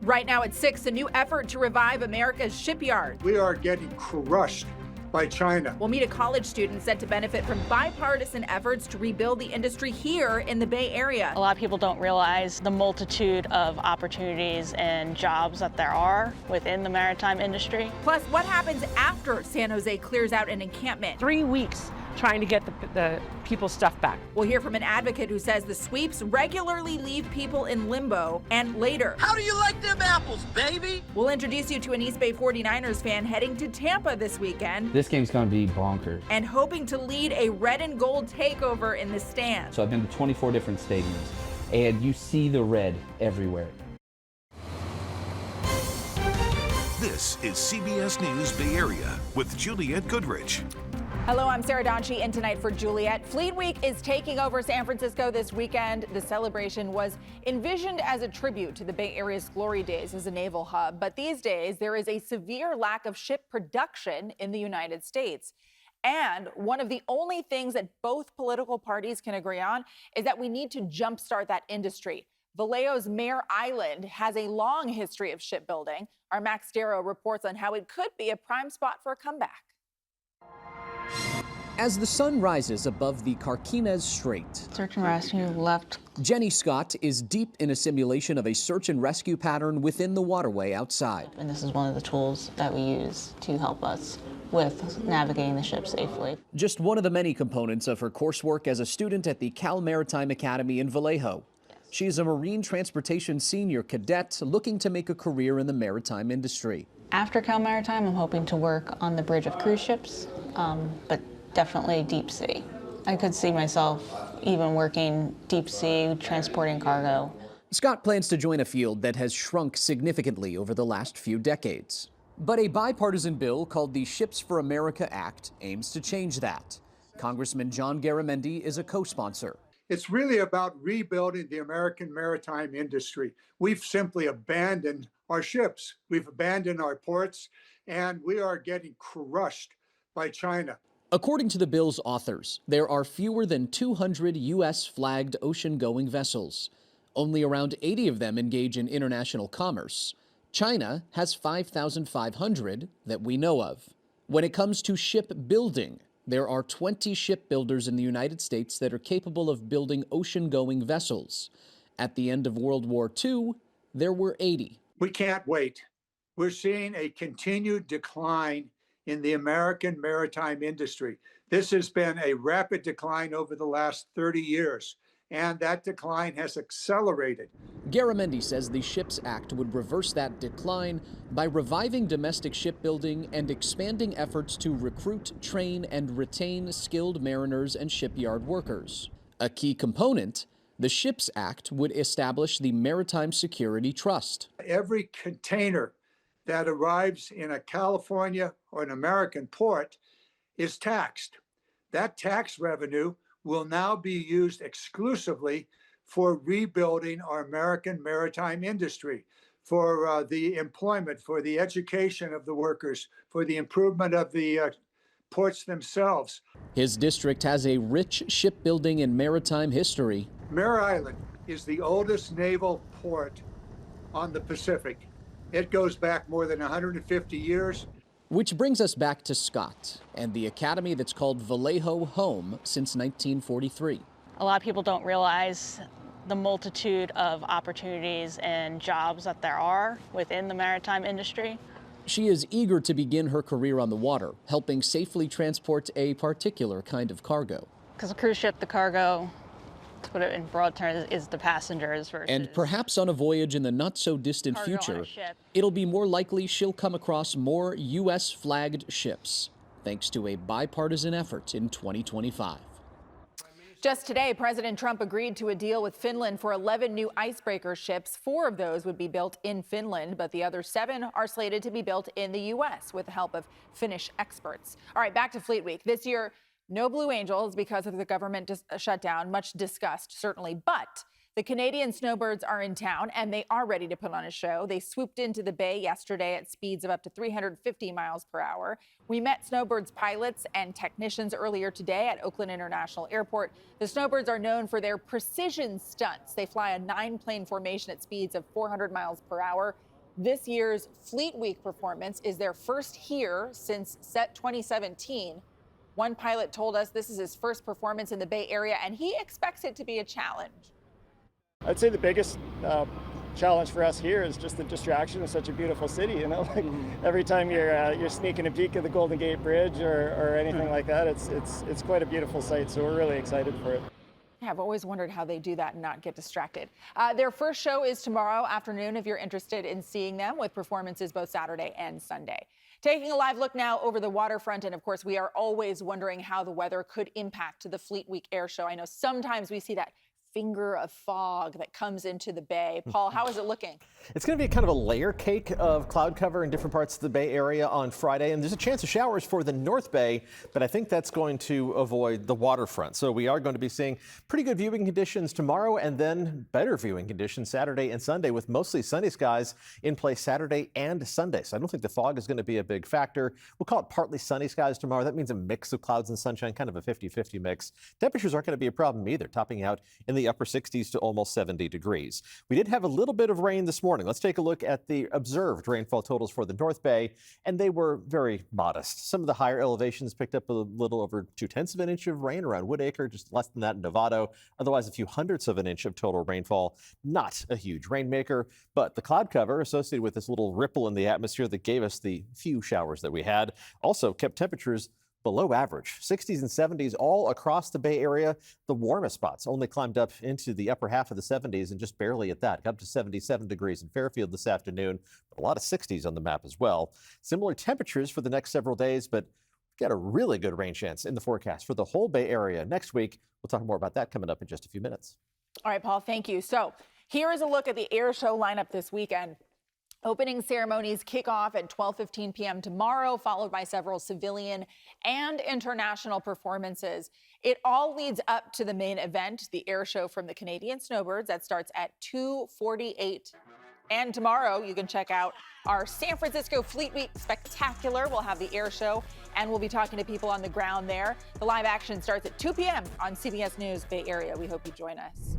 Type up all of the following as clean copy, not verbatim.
Right now at 6, a new effort to revive America's shipyard. We are getting crushed by China. We'll meet a college student set to benefit from bipartisan efforts to rebuild the industry here in the Bay Area. A lot of people don't realize the multitude of opportunities and jobs that there are within the maritime industry. Plus, what happens after San Jose clears out an encampment? 3 weeks trying to get the people's stuff back. We'll hear from an advocate who says the sweeps regularly leave people in limbo. And later, how do you like them apples, baby? We'll introduce you to an East Bay 49ers fan heading to Tampa this weekend. This game's going to be bonkers. And hoping to lead a red and gold takeover in the stands. So I've been to 24 different stadiums, and you see the red everywhere. This is CBS News Bay Area with Juliette Goodrich. Hello, I'm Sarah Donchie, in tonight for Juliette. Fleet Week is taking over San Francisco this weekend. The celebration was envisioned as a tribute to the Bay Area's glory days as a naval hub. But these days, there is a severe lack of ship production in the United States. And one of the only things that both political parties can agree on is that we need to jumpstart that industry. Vallejo's Mare Island has a long history of shipbuilding. Our Max Darrow reports on how it could be a prime spot for a comeback. As the sun rises above the Carquinez Strait, Search and rescue left. Jenny Scott is deep in a simulation of a search and rescue pattern within the waterway outside. And this is one of the tools that we use to help us with navigating the ship safely. Just one of the many components of her coursework as a student at the Cal Maritime Academy in Vallejo. She is a Marine Transportation Senior Cadet looking to make a career in the maritime industry. After Cal Maritime, I'm hoping to work on the bridge of cruise ships, but definitely deep sea. I could see myself even working deep sea, transporting cargo. Scott plans to join a field that has shrunk significantly over the last few decades. But a bipartisan bill called the Ships for America Act aims to change that. Congressman John Garamendi is a co-sponsor. It's really about rebuilding the American maritime industry. We've simply abandoned our ships. We've abandoned our ports, and we are getting crushed by China. According to the bill's authors, there are fewer than 200 U.S.-flagged ocean-going vessels. Only around 80 of them engage in international commerce. China has 5,500 that we know of. When it comes to shipbuilding, there are 20 shipbuilders in the United States that are capable of building ocean-going vessels. At the end of World War II, there were 80. We can't wait. We're seeing a continued decline in the American maritime industry. This has been a rapid decline over the last 30 years, and that decline has accelerated. Garamendi says the SHIPS Act would reverse that decline by reviving domestic shipbuilding and expanding efforts to recruit, train, and retain skilled mariners and shipyard workers. A key component, the SHIPS Act would establish the Maritime Security Trust. Every container that arrives in a California or an American port is taxed. That tax revenue will now be used exclusively for rebuilding our American maritime industry, for the employment, for the education of the workers, for the improvement of the ports themselves. His district has a rich shipbuilding and maritime history. Mare Island is the oldest naval port on the Pacific. It goes back more than 150 years. Which brings us back to Scott and the academy that's called Vallejo home since 1943. A lot of people don't realize the multitude of opportunities and jobs that there are within the maritime industry. She is eager to begin her career on the water, helping safely transport a particular kind of cargo. Because a cruise ship, the cargo, to put it in broad terms, is the passengers versus... And perhaps on a voyage in the not-so-distant future, it'll be more likely she'll come across more U.S.-flagged ships, thanks to a bipartisan effort in 2025. Just today, President Trump agreed to a deal with Finland for 11 new icebreaker ships. 4 of those would be built in Finland, but the other 7 are slated to be built in the U.S. with the help of Finnish experts. All right, back to Fleet Week. This year, no Blue Angels because of the government shutdown, much discussed, certainly. But the Canadian snowbirds are in town, and they are ready to put on a show. They swooped into the bay yesterday at speeds of up to 350 miles per hour. We met snowbirds pilots and technicians earlier today at Oakland International Airport. The snowbirds are known for their precision stunts. They fly a 9-plane formation at speeds of 400 miles per hour. This year's Fleet Week performance is their first here since 2017. One pilot told us this is his first performance in the Bay Area, and he expects it to be a challenge. I'd say the biggest challenge for us here is just the distraction of such a beautiful city. You know, like every time you're sneaking a peek at the Golden Gate Bridge or anything like that, it's quite a beautiful sight. So we're really excited for it. Yeah, I've always wondered how they do that and not get distracted. Their first show is tomorrow afternoon if you're interested in seeing them, with performances both Saturday and Sunday. Taking a live look now over the waterfront, and of course, we are always wondering how the weather could impact the Fleet Week Air Show. I know sometimes we see that finger of fog that comes into the bay. Paul, how is it looking? It's going to be kind of a layer cake of cloud cover in different parts of the Bay Area on Friday, and there's a chance of showers for the North Bay, but I think that's going to avoid the waterfront. So we are going to be seeing pretty good viewing conditions tomorrow, and then better viewing conditions Saturday and Sunday, with mostly sunny skies in place Saturday and Sunday. So I don't think the fog is going to be a big factor. We'll call it partly sunny skies tomorrow. That means a mix of clouds and sunshine, kind of a 50-50 mix. Temperatures aren't going to be a problem either, topping out in the upper 60s to almost 70 degrees. We did have a little bit of rain this morning. Let's take a look at the observed rainfall totals for the North Bay, and they were very modest. Some of the higher elevations picked up a little over 0.2 of an inch of rain around Woodacre, just less than that in Novato. Otherwise, a few hundredths of an inch of total rainfall. Not a huge rainmaker, but the cloud cover associated with this little ripple in the atmosphere that gave us the few showers that we had also kept temperatures below average. 60s and 70s all across the Bay Area. The warmest spots only climbed up into the upper half of the 70s and just barely at that. Got up to 77 degrees in Fairfield this afternoon, but a lot of 60s on the map as well. Similar temperatures for the next several days, but got a really good rain chance in the forecast for the whole Bay Area next week. We'll talk more about that coming up in just a few minutes. All right, Paul, thank you. So here is a look at the air show lineup this weekend. Opening ceremonies kick off at 12:15 p.m. tomorrow, followed by several civilian and international performances. It all leads up to the main event, the air show from the Canadian Snowbirds, that starts at 2:48. And tomorrow, you can check out our San Francisco Fleet Week Spectacular. We'll have the air show, and we'll be talking to people on the ground there. The live action starts at 2 p.m. on CBS News Bay Area. We hope you join us.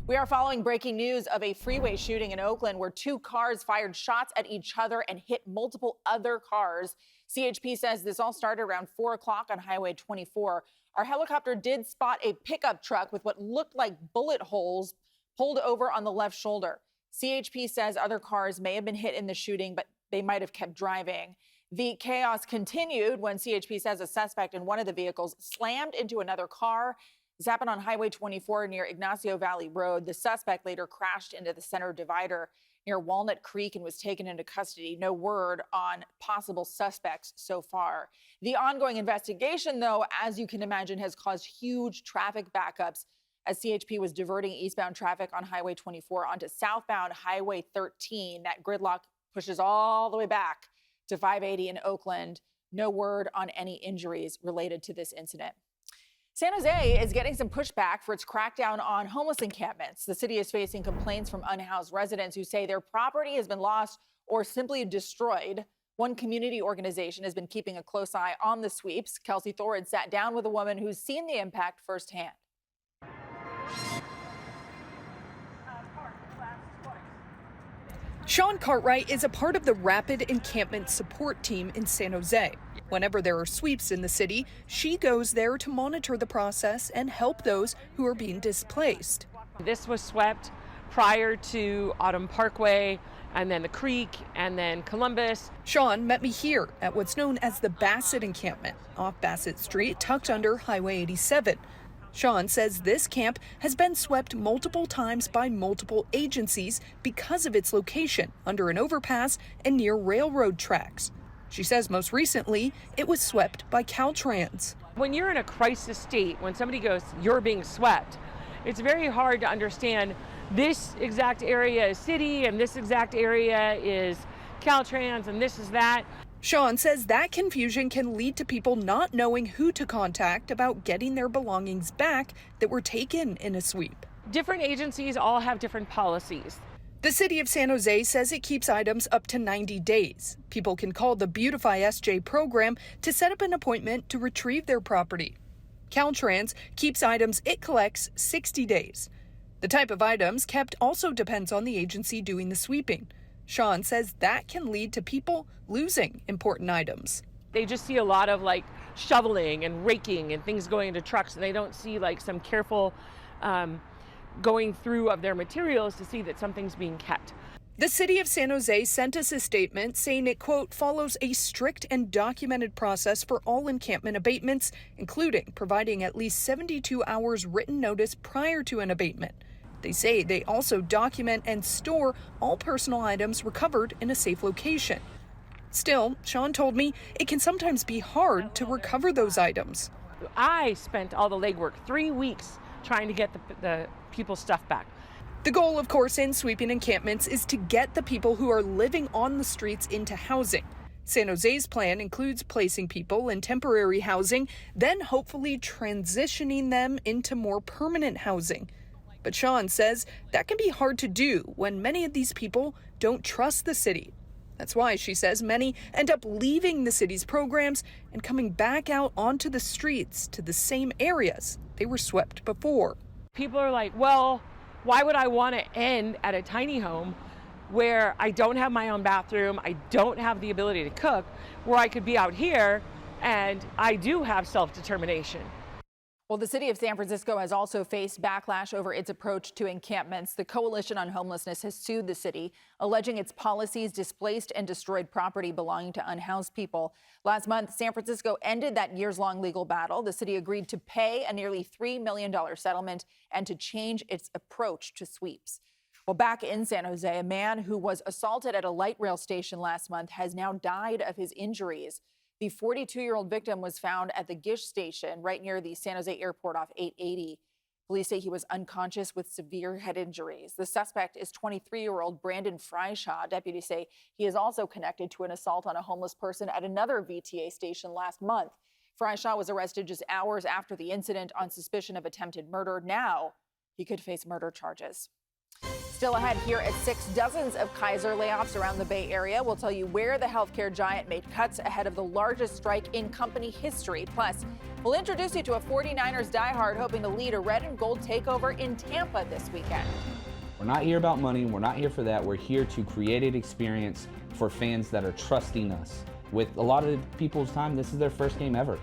We are following breaking news of a freeway shooting in Oakland where two cars fired shots at each other and hit multiple other cars. CHP says this all started around 4 o'clock on Highway 24. Our helicopter did spot a pickup truck with what looked like bullet holes pulled over on the left shoulder. CHP says other cars may have been hit in the shooting, but they might have kept driving. The chaos continued when CHP says a suspect in one of the vehicles slammed into another car. This happened on Highway 24 near Ignacio Valley Road. The suspect later crashed into the center divider near Walnut Creek and was taken into custody. No word on possible suspects so far. The ongoing investigation, though, as you can imagine, has caused huge traffic backups as CHP was diverting eastbound traffic on Highway 24 onto southbound Highway 13. That gridlock pushes all the way back to 580 in Oakland. No word on any injuries related to this incident. San Jose is getting some pushback for its crackdown on homeless encampments. The city is facing complaints from unhoused residents who say their property has been lost or simply destroyed. One community organization has been keeping a close eye on the sweeps. Kelsey Thorad sat down with a woman who's seen the impact firsthand. Sean Cartwright is a part of the Rapid Encampment Support Team in San Jose. Whenever there are sweeps in the city, she goes there to monitor the process and help those who are being displaced. This was swept prior to Autumn Parkway, and then the Creek, and then Columbus. Sean met me here at what's known as the Bassett Encampment off Bassett Street, tucked under Highway 87. Sean says this camp has been swept multiple times by multiple agencies because of its location under an overpass and near railroad tracks. She says most recently it was swept by Caltrans. When you're in a crisis state, when somebody goes, you're being swept, it's very hard to understand this exact area is city and this exact area is Caltrans and this is that. Sean says that confusion can lead to people not knowing who to contact about getting their belongings back that were taken in a sweep. Different agencies all have different policies. The city of San Jose says it keeps items up to 90 days. People can call the Beautify SJ program to set up an appointment to retrieve their property. Caltrans keeps items it collects 60 days. The type of items kept also depends on the agency doing the sweeping. Sean says that can lead to people losing important items. They just see a lot of like shoveling and raking and things going into trucks, and they don't see like some careful going through of their materials to see that something's being kept. The city of San Jose sent us a statement saying it, quote, follows a strict and documented process for all encampment abatements, including providing at least 72 hours written notice prior to an abatement. They say they also document and store all personal items recovered in a safe location. Still, Sean told me it can sometimes be hard to recover those items. I spent all the legwork, 3 weeks, trying to get the people's stuff back. The goal, of course, in sweeping encampments is to get the people who are living on the streets into housing. San Jose's plan includes placing people in temporary housing, then hopefully transitioning them into more permanent housing. But Sean says that can be hard to do when many of these people don't trust the city. That's why, she says, many end up leaving the city's programs and coming back out onto the streets to the same areas they were swept before. People are like, well, why would I want to end at a tiny home where I don't have my own bathroom, I don't have the ability to cook, where I could be out here and I do have self-determination? Well, the city of San Francisco has also faced backlash over its approach to encampments. The Coalition on Homelessness has sued the city, alleging its policies displaced and destroyed property belonging to unhoused people. Last month, San Francisco ended that years-long legal battle. The city agreed to pay a nearly $3 million settlement and to change its approach to sweeps. Well, back in San Jose, a man who was assaulted at a light rail station last month has now died of his injuries. The 42-year-old victim was found at the Gish station right near the San Jose airport off 880. Police say he was unconscious with severe head injuries. The suspect is 23-year-old Brandon Freishaw. Deputies say he is also connected to an assault on a homeless person at another VTA station last month. Freishaw was arrested just hours after the incident on suspicion of attempted murder. Now he could face murder charges. Still ahead here at 6, dozens of Kaiser layoffs around the Bay Area. We'll tell you where the healthcare giant made cuts ahead of the largest strike in company history. Plus, we'll introduce you to a 49ers diehard hoping to lead a red and gold takeover in Tampa this weekend. We're not here about money. We're not here for that. We're here to create an experience for fans that are trusting us. With a lot of people's time, this is their first game ever.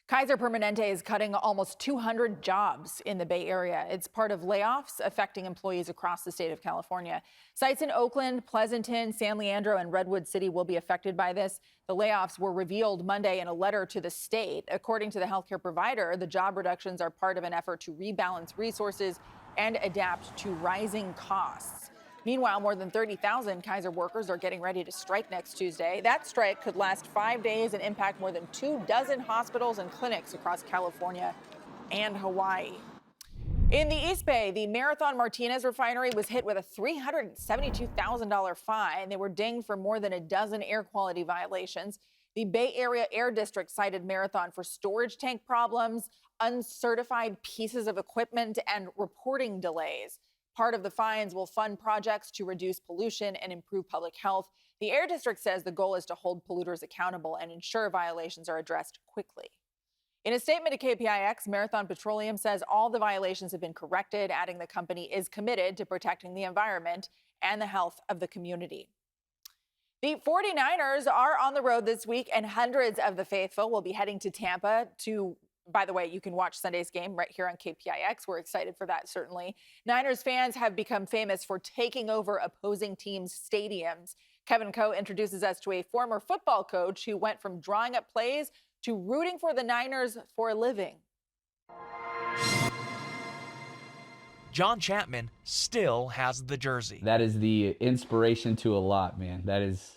Kaiser Permanente is cutting almost 200 jobs in the Bay Area. It's part of layoffs affecting employees across the state of California. Sites in Oakland, Pleasanton, San Leandro, and Redwood City will be affected by this. The layoffs were revealed Monday in a letter to the state. According to the healthcare provider, the job reductions are part of an effort to rebalance resources and adapt to rising costs. Meanwhile, more than 30,000 Kaiser workers are getting ready to strike next Tuesday. That strike could last 5 days and impact more than 24 hospitals and clinics across California and Hawaii. In the East Bay, the Marathon Martinez refinery was hit with a $372,000 fine. They were dinged for more than a dozen air quality violations. The Bay Area Air District cited Marathon for storage tank problems, uncertified pieces of equipment, and reporting delays. Part of the fines will fund projects to reduce pollution and improve public health. The Air District says the goal is to hold polluters accountable and ensure violations are addressed quickly. In a statement to KPIX, Marathon Petroleum says all the violations have been corrected, adding the company is committed to protecting the environment and the health of the community. The 49ers are on the road this week, and hundreds of the faithful will be heading to Tampa to, by the way, you can watch Sunday's game right here on KPIX. We're excited for that, certainly. Niners fans have become famous for taking over opposing teams' stadiums. Kevin Coe introduces us to a former football coach who went from drawing up plays to rooting for the Niners for a living. John Chapman still has the jersey. That is the inspiration to a lot, man. That is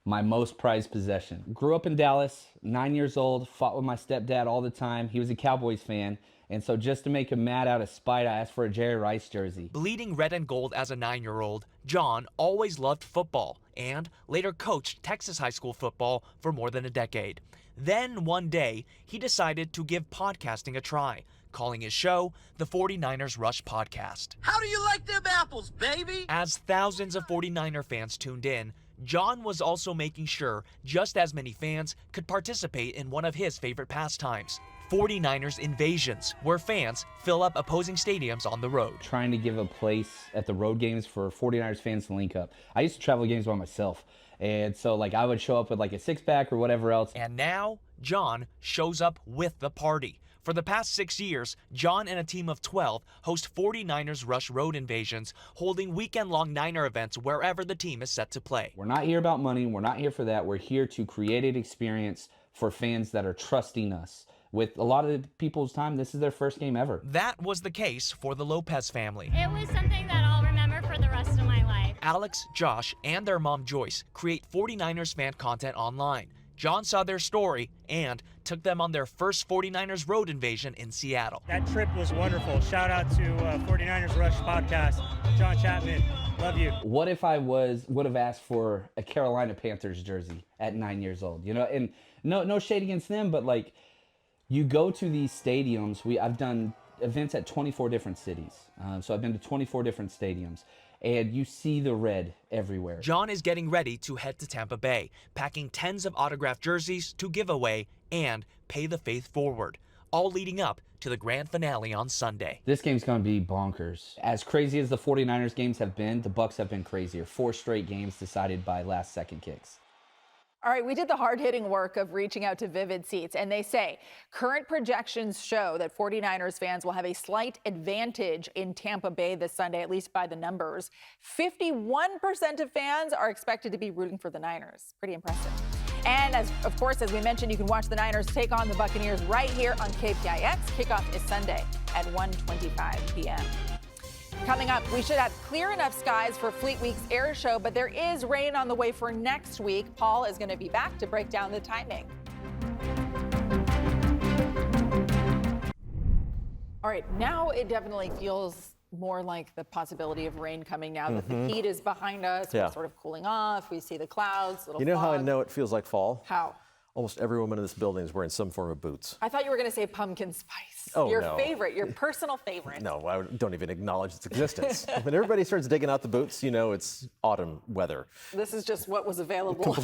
my most prized possession. Grew up in Dallas, 9 years old, fought with my stepdad all the time. He was a Cowboys fan. And so just to make him mad out of spite, I asked for a Jerry Rice jersey. Bleeding red and gold as a 9-year-old, John always loved football and later coached Texas high school football for more than a decade. Then one day, he decided to give podcasting a try, calling his show the 49ers Rush Podcast. How do you like them apples, baby? As thousands of 49er fans tuned in, John was also making sure just as many fans could participate in one of his favorite pastimes, 49ers invasions, where fans fill up opposing stadiums on the road. Trying to give a place at the road games for 49ers fans to link up. I used to travel games by myself. And so like I would show up with like a six-pack or whatever else. And now John shows up with the party. For the past 6 years, John and a team of 12 host 49ers Rush Road Invasions, holding weekend-long Niner events wherever the team is set to play. We're not here about money. We're not here for that. We're here to create an experience for fans that are trusting us. With a lot of people's time, this is their first game ever. That was the case for the Lopez family. It was something that I'll remember for the rest of my life. Alex, Josh, and their mom Joyce create 49ers fan content online. John saw their story and took them on their first 49ers road invasion in Seattle. That trip was wonderful. Shout out to 49ers Rush podcast. John Chapman, love you. What if I would have asked for a Carolina Panthers jersey at 9 years old? You know, and no shade against them, but like you go to these stadiums. I've done events at 24 different cities. So I've been to 24 different stadiums. And you see the red everywhere. John is getting ready to head to Tampa Bay, packing tens of autographed jerseys to give away and pay the faith forward, all leading up to the grand finale on Sunday. This game's going to be bonkers. As crazy as the 49ers games have been, the Bucs have been crazier. 4 straight games decided by last-second kicks. All right, we did the hard-hitting work of reaching out to Vivid Seats, and they say current projections show that 49ers fans will have a slight advantage in Tampa Bay this Sunday, at least by the numbers. 51% of fans are expected to be rooting for the Niners. Pretty impressive. And of course, as we mentioned, you can watch the Niners take on the Buccaneers right here on KPIX. Kickoff is Sunday at 1:25 p.m. Coming up, we should have clear enough skies for Fleet Week's air show, but there is rain on the way for next week. Paul is going to be back to break down the timing. All right, now it definitely feels more like the possibility of rain coming now that the heat is behind us. Yeah. We're sort of cooling off. We see the clouds, little You know how I fog. know it feels like fall? How? Almost every woman in this building is wearing some form of boots. I thought you were going to say pumpkin spice. Oh, your no. favorite, your personal favorite. No, I don't even acknowledge its existence. When everybody starts digging out the boots, you know it's autumn weather. This is just what was available.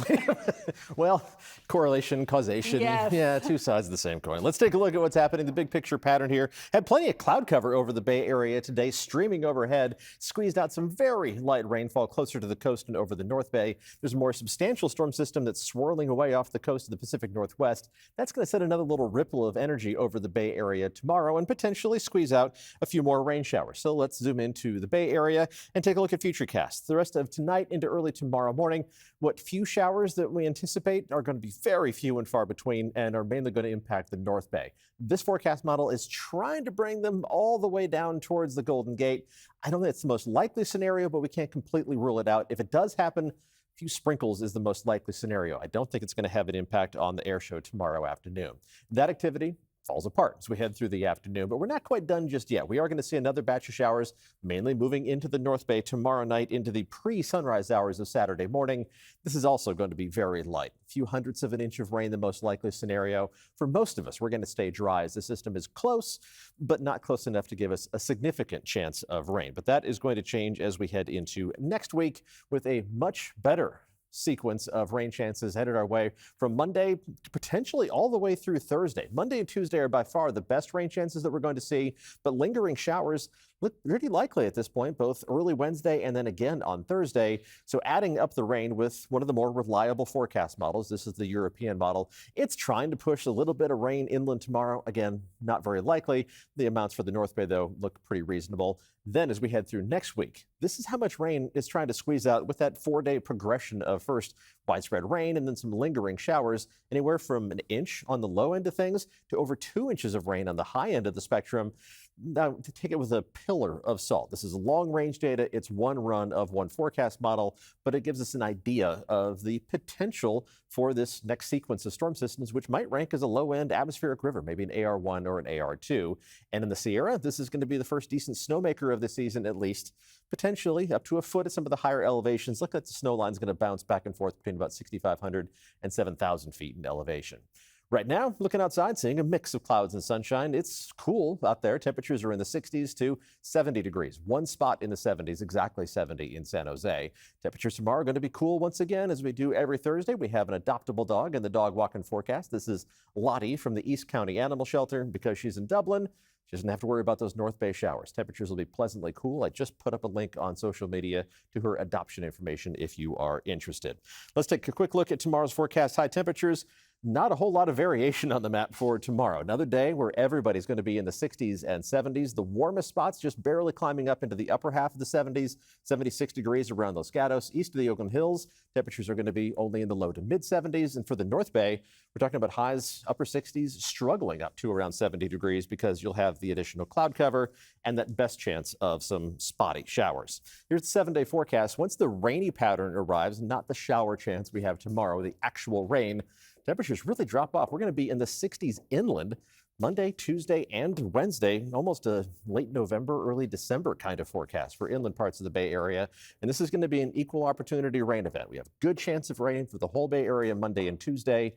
Well, correlation, causation, Yes. yeah, two sides of the same coin. Let's take a look at what's happening. The big picture pattern here. Had plenty of cloud cover over the Bay Area today, streaming overhead, squeezed out some very light rainfall closer to the coast and over the North Bay. There's a more substantial storm system that's swirling away off the coast of the Pacific Northwest. That's going to set another little ripple of energy over the Bay Area tomorrow and potentially squeeze out a few more rain showers. So let's zoom into the Bay Area and take a look at futurecasts. The rest of tonight into early tomorrow morning, what few showers that we anticipate are going to be very few and far between and are mainly going to impact the North Bay. This forecast model is trying to bring them all the way down towards the Golden Gate. I don't think it's the most likely scenario, but we can't completely rule it out. If it does happen, a few sprinkles is the most likely scenario. I don't think it's going to have an impact on the air show tomorrow afternoon. That activity falls apart as we head through the afternoon, but we're not quite done just yet. We are going to see another batch of showers, mainly moving into the North Bay tomorrow night into the pre-sunrise hours of Saturday morning. This is also going to be very light. A few hundredths of an inch of rain, the most likely scenario. For most of us, we're going to stay dry as the system is close, but not close enough to give us a significant chance of rain. But that is going to change as we head into next week with a much better sequence of rain chances headed our way from Monday potentially all the way through Thursday. Monday and Tuesday are by far the best rain chances that we're going to see, but lingering showers look pretty likely at this point, both early Wednesday and then again on Thursday. So adding up the rain with one of the more reliable forecast models, this is the European model, it's trying to push a little bit of rain inland tomorrow. Again, not very likely. The amounts for the North Bay, though, look pretty reasonable. Then as we head through next week, this is how much rain is trying to squeeze out with that 4-day progression of first widespread rain and then some lingering showers, anywhere from an inch on the low end of things to over 2 inches of rain on the high end of the spectrum. Now, to take it with a pillar of salt. This is long-range data. It's one run of one forecast model, but it gives us an idea of the potential for this next sequence of storm systems, which might rank as a low-end atmospheric river, maybe an AR1 or an AR2. And in the Sierra, this is going to be the first decent snowmaker of the season, at least, potentially up to a foot at some of the higher elevations. Look at the snow line is going to bounce back and forth between about 6,500 and 7,000 feet in elevation. Right now, looking outside, seeing a mix of clouds and sunshine. It's cool out there. Temperatures are in the 60s to 70 degrees. One spot in the 70s, exactly 70 in San Jose. Temperatures tomorrow are going to be cool once again, as we do every Thursday. We have an adoptable dog in the dog walking forecast. This is Lottie from the East County Animal Shelter. Because she's in Dublin, she doesn't have to worry about those North Bay showers. Temperatures will be pleasantly cool. I just put up a link on social media to her adoption information if you are interested. Let's take a quick look at tomorrow's forecast. High temperatures. Not a whole lot of variation on the map for tomorrow. Another day where everybody's going to be in the 60s and 70s. The warmest spots just barely climbing up into the upper half of the 70s, 76 degrees around Los Gatos. East of the Oakland Hills, temperatures are going to be only in the low to mid 70s. And for the North Bay, we're talking about highs, upper 60s, struggling up to around 70 degrees because you'll have the additional cloud cover and that best chance of some spotty showers. Here's the 7-day forecast. Once the rainy pattern arrives, not the shower chance we have tomorrow, the actual rain, temperatures really drop off. We're going to be in the 60s inland Monday, Tuesday, and Wednesday, almost a late November, early December kind of forecast for inland parts of the Bay Area. And this is going to be an equal opportunity rain event. We have a good chance of rain for the whole Bay Area Monday and Tuesday,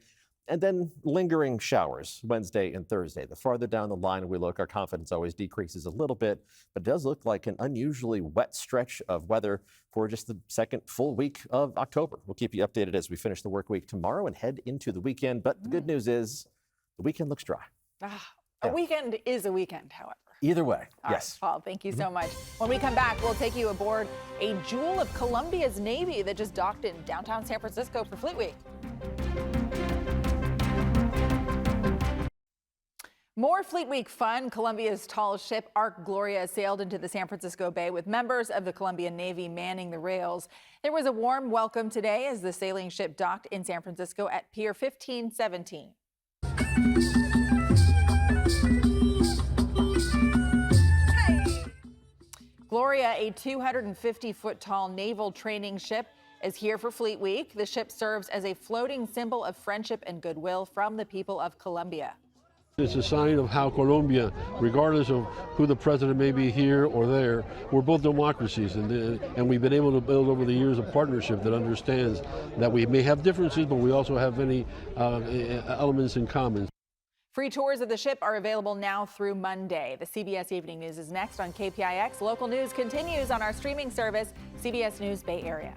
and then lingering showers Wednesday and Thursday. The farther down the line we look, our confidence always decreases a little bit, but it does look like an unusually wet stretch of weather for just the second full week of October. We'll keep you updated as we finish the work week tomorrow and head into the weekend. But the good news is the weekend looks dry. A weekend is a weekend, however. Either way, All yes. right, Paul, thank you so much. When we come back, we'll take you aboard a jewel of Colombia's Navy that just docked in downtown San Francisco for Fleet Week. More Fleet Week fun. Colombia's tallest ship, Ark Gloria, sailed into the San Francisco Bay with members of the Colombian Navy manning the rails. There was a warm welcome today as the sailing ship docked in San Francisco at Pier 1517. Gloria, a 250-foot tall naval training ship, is here for Fleet Week. The ship serves as a floating symbol of friendship and goodwill from the people of Colombia. It's a sign of how Colombia, regardless of who the president may be here or there, we're both democracies, and we've been able to build over the years a partnership that understands that we may have differences, but we also have many elements in common. Free tours of the ship are available now through Monday. The CBS Evening News is next on KPIX. Local news continues on our streaming service, CBS News Bay Area.